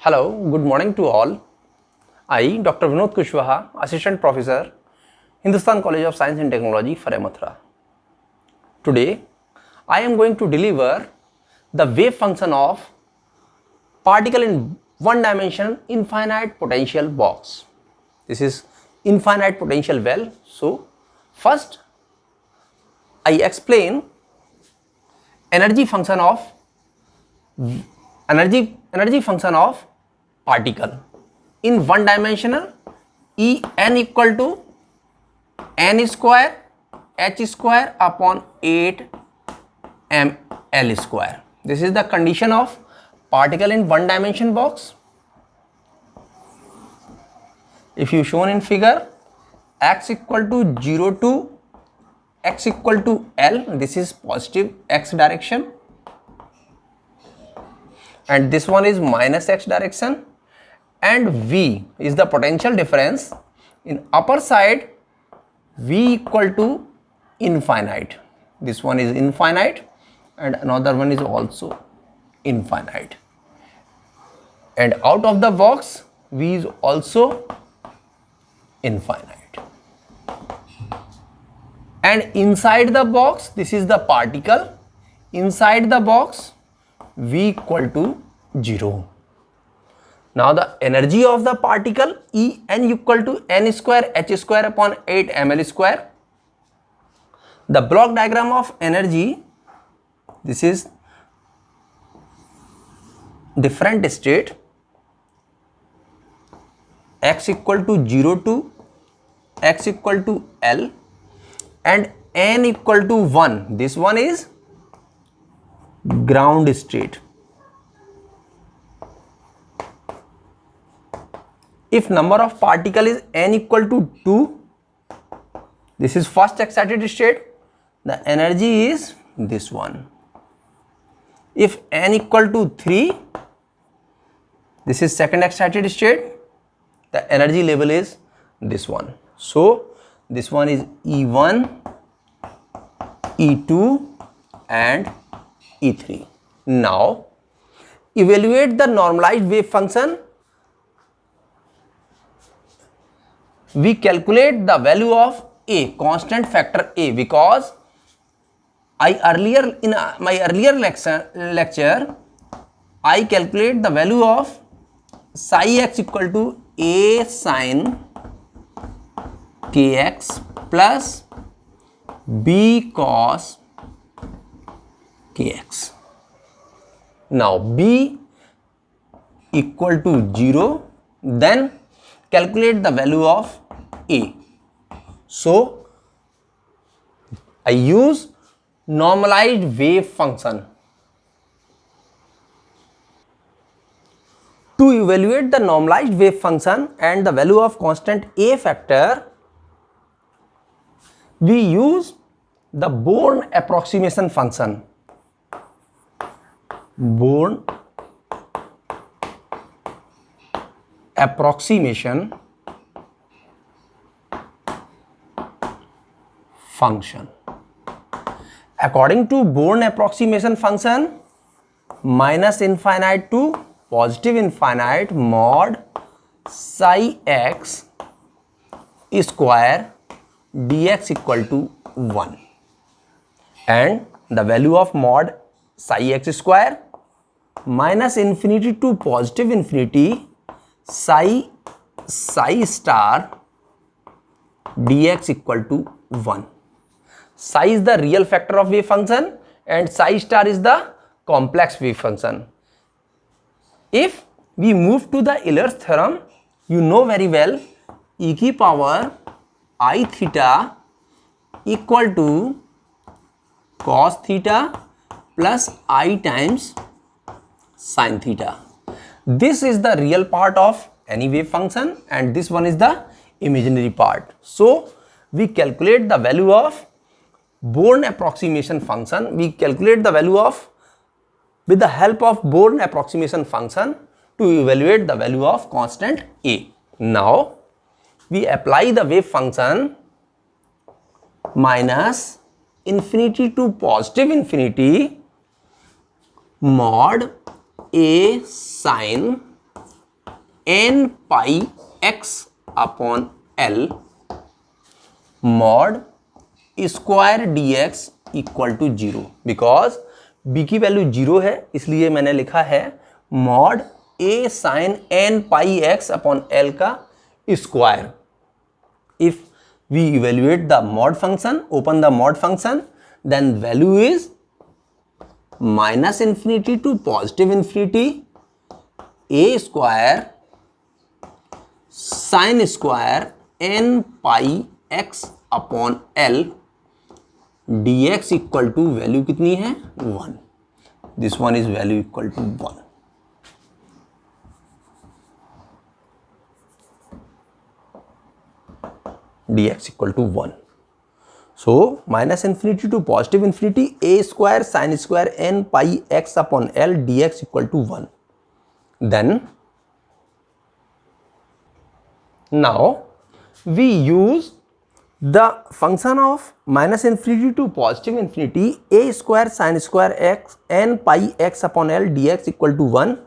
Hello, good morning to all. I, Dr. Vinod Kushwaha, Assistant Professor, Hindustan College of Science and Technology, Faremathura. Today, I am going to deliver the wave function of particle in one dimension infinite potential box. This is infinite potential well. So, first I explain energy function of particle in one dimensional. En equal to n square h square upon 8 ml square. This is the condition of particle in one dimension box. If you shown in figure, x equal to 0 to x equal to L, this is positive x direction, and this one is minus x direction, and V is the potential difference. In upper side, V equal to infinite. This one is infinite and another one is also infinite, and out of the box V is also infinite, and inside the box, this is the particle. Inside the box, V equal to 0. Now the energy of the particle En equal to n square h square upon 8 ml square. The block diagram of energy, this is different state, x equal to 0 to x equal to L and n equal to 1. This one is ground state. If number of particle is n equal to 2, this is first excited state, the energy is this one. If n equal to 3, this is second excited state, the energy level is this one. So this one is E1, E2 and E3. Now evaluate the normalized wave function. We calculate the value of A, constant factor A, because in my earlier lecture I calculate the value of psi x equal to A sin kx plus B cos kx. Now B equal to 0, then calculate the value of A. So I use normalized wave function. To evaluate the normalized wave function and the value of constant A factor, we use the Born approximation function. Born approximation function. According to Born approximation function, minus infinite to positive infinite mod psi x square dx equal to 1, and the value of mod psi x square minus infinity to positive infinity psi star dx equal to 1. Psi is the real factor of wave function and psi star is the complex wave function. If we move to the Euler's theorem, you know very well, e की power I theta equal to cos theta plus I times sin theta. This is the real part of any wave function and this one is the imaginary part. So we calculate the value of Born approximation function. We calculate the value of, with the help of Born approximation function, to evaluate the value of constant A. Now we apply the wave function minus infinity to positive infinity mod A sin n pi x upon l mod square dx equal to 0। Because b की value 0 है, इसलिए मैंने लिखा है mod a sine n pi x upon l का square. If we evaluate the mod function, open the mod function, then value is minus infinity to positive infinity a square sin square n pi x upon l dx equal to value कितनी है 1। this one is value equal to 1। dx equal to 1. So minus infinity to positive infinity a square sin square n pi x upon l dx equal to 1. Then now we use the function of minus infinity to positive infinity a square sin square x n pi x upon l dx equal to 1.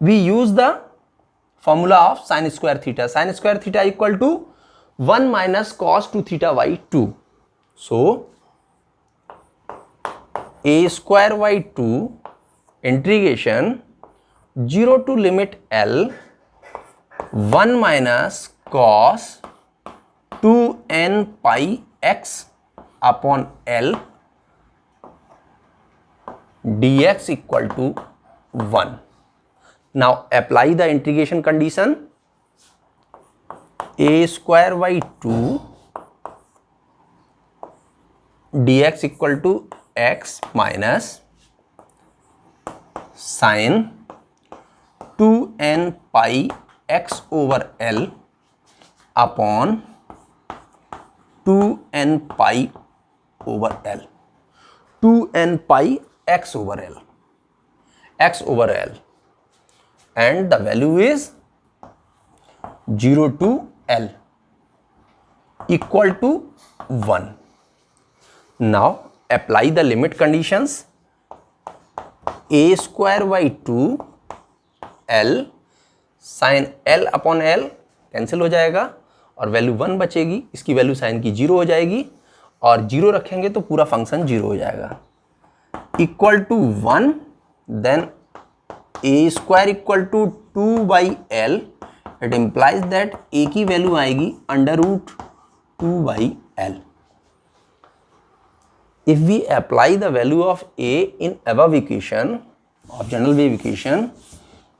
We use the formula of sin square theta. Sin square theta equal to 1 minus cos 2 theta by 2. So a square by 2 integration 0 to limit l 1 minus cos 2n pi x upon l dx equal to 1. Now apply the integration condition. A square by 2 dx equal to x minus sin 2n pi x over l upon 2n pi over l, 2n pi x over l, x over l, and the value is 0 to l equal to 1. Now apply the limit conditions. A square by 2 l sin l upon l cancel हो जाएगा और value 1 बचेगी, इसकी value sign की 0 हो जाएगी और 0 रखेंगे तो पूरा फंक्शन 0 हो जाएगा, equal to 1। Then a square equal to 2 by l, it implies that a की वैल्यू आएगी under root 2 by l. If we apply the value of a in above equation of general wave equation,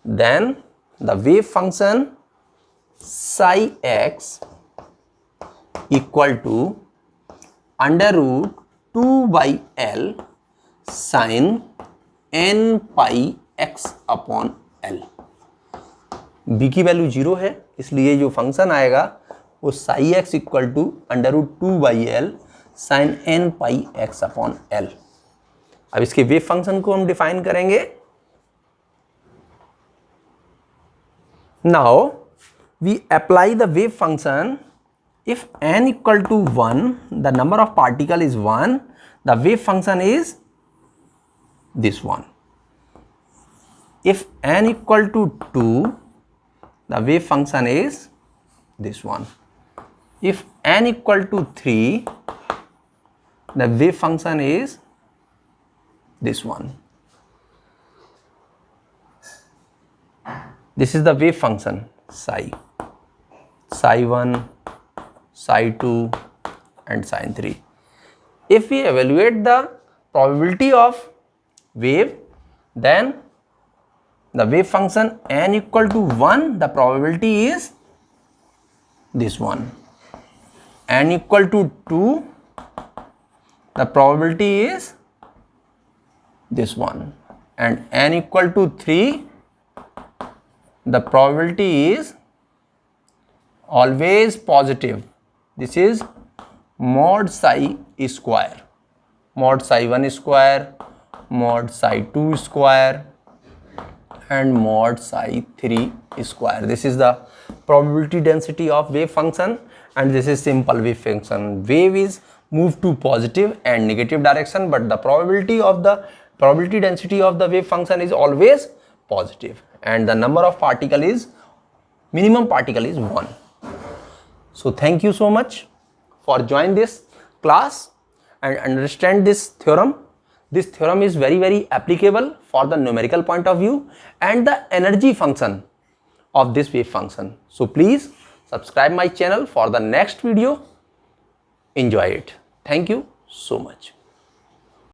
then the wave function psi x equal to under root 2 by l sin n pi x upon l। b की value 0 है, इसलिए जो function आएगा वो psi x equal to under root 2 by L sine n pi x upon l। अब इसके wave function को हम डिफाइन करेंगे। Now we apply the wave function. If n equal to 1, the number of particle is 1, the wave function is this one. If n equal to 2, the wave function is this one. If n equal to 3, the wave function is this one. This is the wave function psi, psi 1, psi 2 and sin 3. If we evaluate the probability of wave, then the wave function n equal to 1, the probability is this one. N equal to 2, the probability is this one. And n equal to 3, the probability is always positive. This is mod psi square, mod psi 1 square, mod psi 2 square and mod psi 3 square. This is the probability density of wave function and this is simple wave function. Wave is moved to positive and negative direction, but the probability density of the wave function is always positive and the number of particle is, minimum particle is 1. So thank you so much for joining this class and understand this theorem. This theorem is very applicable for the numerical point of view and the energy function of this wave function. So please subscribe my channel for the next video. Enjoy it. Thank you so much.